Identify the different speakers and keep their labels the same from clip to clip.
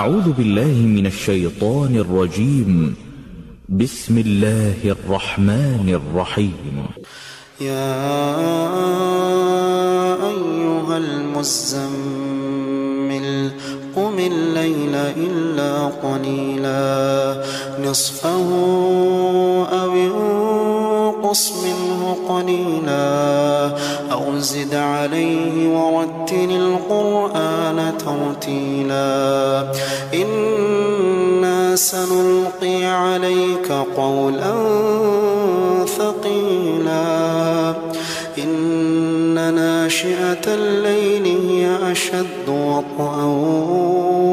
Speaker 1: أعوذ بالله من الشيطان الرجيم. بسم الله الرحمن الرحيم.
Speaker 2: يا أيها المزمل قم الليل إلا قليلا نصفه أو انقص منه قليلا أو زد عليه ورتل القرآن ترتيلا إنا سنلقي عليك قولا ثقيلا إن ناشئة الليل هي أشد وطئا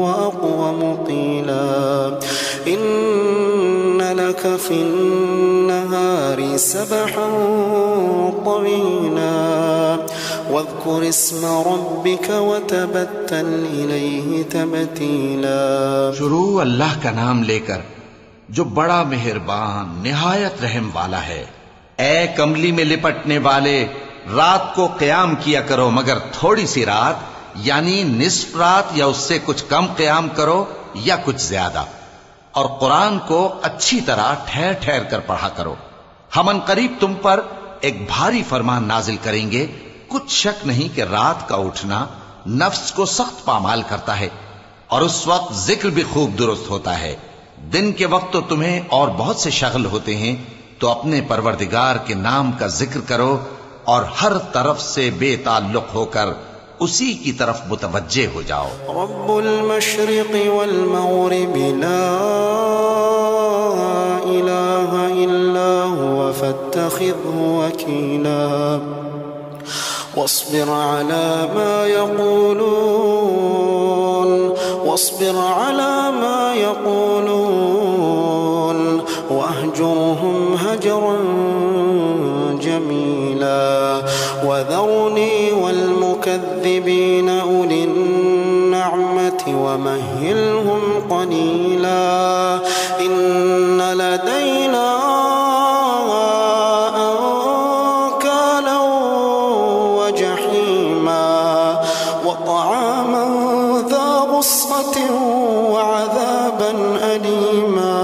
Speaker 2: وأقوم قيلا إن لك في النهار سبحا طويلا واذكر اسم ربك وتبتل إليه تبتيلا.
Speaker 3: شروع اللہ کا نام لے کر جو بڑا مہربان نہایت رحم والا ہے. اے کملی میں لپٹنے والے، رات کو قیام کیا کرو مگر تھوڑی سی رات، یعنی نصف رات یا اس سے کچھ کم قیام کرو یا کچھ زیادہ، اور قرآن کو اچھی طرح ٹھہر ٹھہر کر پڑھا کرو. ہم ان قریب تم پر ایک بھاری فرمان نازل کریں گے. کچھ شک نہیں کہ رات کا اٹھنا نفس کو سخت پامال کرتا ہے، اور اس وقت ذکر بھی خوب درست ہوتا ہے. دن کے وقت تو تمہیں اور بہت سے شغل ہوتے ہیں، تو اپنے پروردگار کے نام کا ذکر کرو اور ہر طرف سے بے تعلق ہو کر اسی کی طرف متوجہ ہو جاؤ.
Speaker 2: رب المشرق والمغرب لا إله إلا هو فاتخذه وكيلا واصبر على ما يقولون واهجرهم هجرا جميلا وذرني والمكذبين أولي النعمة ومهلهم قليلا إن لدينا أنكالا وجحيما وطعاما ذا غصة وعذابا أليما.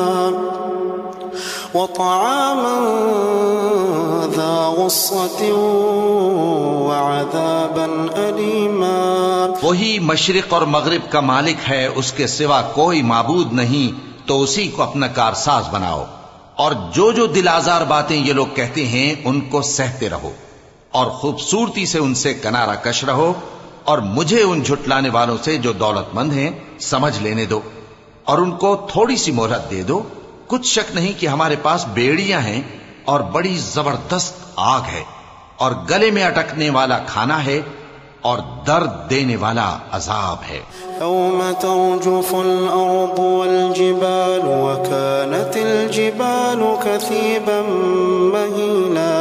Speaker 3: وہی مشرق اور مغرب کا مالک ہے، اس کے سوا کوئی معبود نہیں، تو اسی کو اپنا کارساز بناؤ. اور جو دل آزار باتیں یہ لوگ کہتے ہیں ان کو سہتے رہو، اور خوبصورتی سے ان سے کنارہ کش رہو، اور مجھے ان جھٹلانے والوں سے جو دولت مند ہیں سمجھ لینے دو، اور ان کو تھوڑی سی مہلت دے دو. کچھ شک نہیں کہ ہمارے پاس بیڑیاں ہیں اور بڑی زبردست آگ ہے، اور گلے میں اٹکنے والا کھانا ہے، اور درد دینے والا عذاب ہے.
Speaker 2: يوم ترجف الأرض والجبال وكانت الجبال كثيبا مهيلا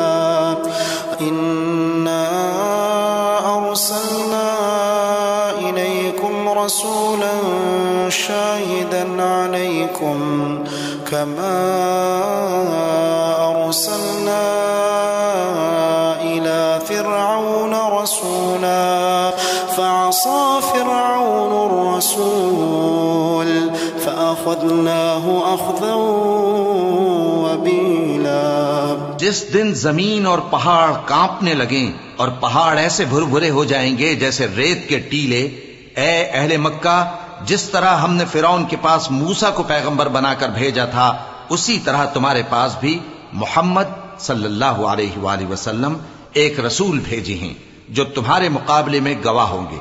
Speaker 2: إنا أرسلنا إليكم رسولا شاهدا عليكم كما أرسلنا إلى فرعون رسولا فعصى فرعون الرسول فأخذناه أخذا وبيلا.
Speaker 3: جس دن زمین اور پہاڑ کانپنے لگیں اور پہاڑ ایسے بھربھرے ہو جائیں گے جیسے ریت کے ٹیلے، اے اہل مکہ، جس طرح ہم نے فرعون کے پاس موسیٰ کو پیغمبر بنا کر بھیجا تھا، اسی طرح تمہارے پاس بھی محمد صلی اللہ علیہ وآلہ وسلم ایک رسول بھیجے ہیں جو تمہارے مقابلے میں گواہ ہوں گے.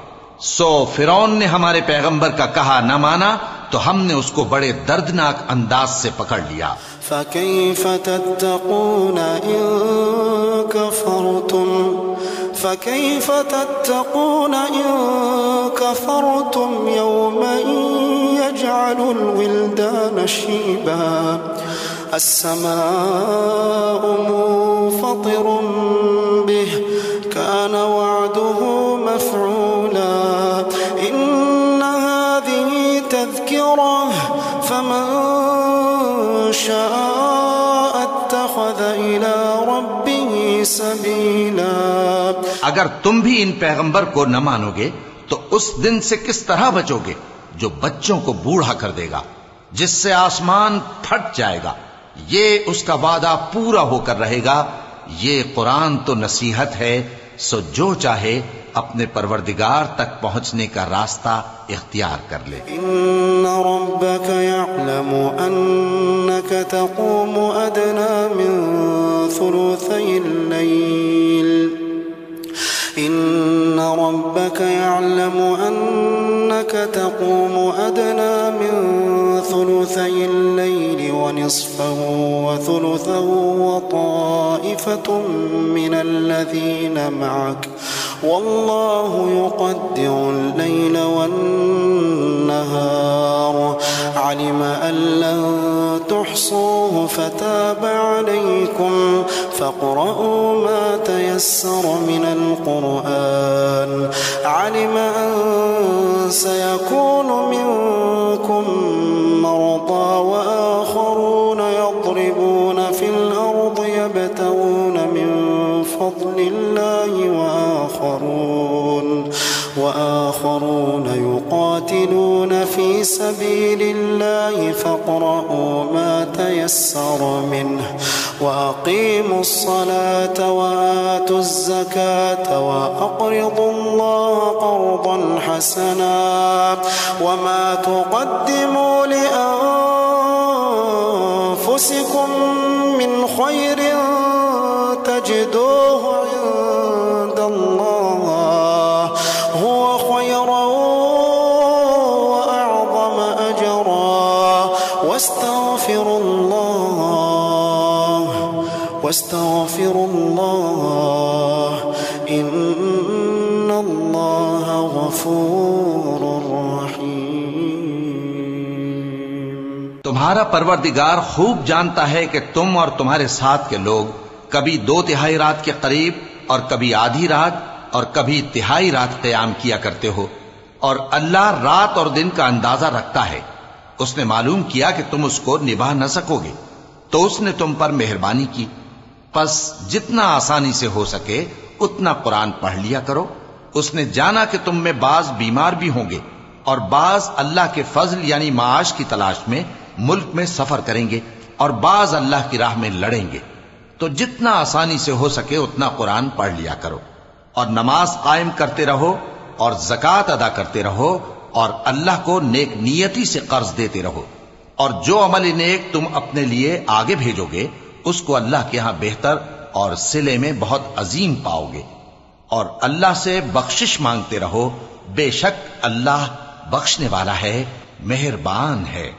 Speaker 3: سو فرعون نے ہمارے پیغمبر کا کہا نہ مانا تو ہم نے اس کو بڑے دردناک انداز سے پکڑ لیا.
Speaker 2: فكيف تتقون إن كفرتم يوما يجعل الولدان شيبا السماء منفطر به كان وعده مفعولا إن هذه تذكرة فمن شاء اتخذ إلى ربه سبيلا.
Speaker 3: اگر تم بھی ان پیغمبر کو نہ مانو گے تو اس دن سے کس طرح بچو گے جو بچوں کو بوڑھا کر دے گا، جس سے آسمان پھٹ جائے گا، یہ اس کا وعدہ پورا ہو کر رہے گا۔ یہ قرآن تو نصیحت ہے، سو جو چاہے اپنے پروردگار تک پہنچنے کا راستہ اختیار کر لے۔
Speaker 2: إن ربك يعلم أنك تقوم أدنى من ثلثي الليل إن ربك يعلم أنك تقوم أدنى من ثلثي الليل ونصفه وثلثه وطائفة من الذين معك والله يقدر الليل والنهار علم أن لن تحصوه فتاب عليكم فاقرؤوا ما تيسر من القرآن علم أن سيكون منكم مرضى وآخرون يضربون في الأرض يبتغون من فضل الله وآخرون يقاتلون في سبيل الله فاقرؤوا ما تيسر منه وأقيموا الصلاة وآتوا الزكاة وأقرضوا الله قرضا حسنا وما تقدموا لأنفسكم من خير تجدوه عند الله هو خيرا وأعظم أجرا واستغفروا الله إن الله غفور رحيم۔
Speaker 3: تمہارا پروردگار خوب جانتا ہے کہ تم اور تمہارے ساتھ کے لوگ کبھی 2/3 رات کے قریب اور کبھی آدھی رات اور کبھی تہائی رات قیام کیا کرتے ہو، اور اللہ رات اور دن کا اندازہ رکھتا ہے۔ اس نے معلوم کیا کہ تم اس کو نبھا نہ سکو گے تو اس نے تم پر مہربانی کی، پس جتنا آسانی سے ہو سکے اتنا قرآن پڑھ لیا کرو۔ اس نے جانا کہ تم میں بعض بیمار بھی ہوں گے اور بعض اللہ کے فضل یعنی معاش کی تلاش میں ملک میں سفر کریں گے اور بعض اللہ کی راہ میں لڑیں گے، تو جتنا آسانی سے ہو سکے اتنا قرآن پڑھ لیا کرو، اور نماز قائم کرتے رہو اور زکوٰۃ ادا کرتے رہو اور اللہ کو نیک نیتی سے قرض دیتے رہو، اور جو عمل نیک تم اپنے لیے آگے بھیجو گے اس کو اللہ کے ہاں بہتر اور صلے میں بہت عظیم پاؤ گے، اور اللہ سے بخشش مانگتے رہو، بے شک اللہ بخشنے والا ہے، مہربان ہے۔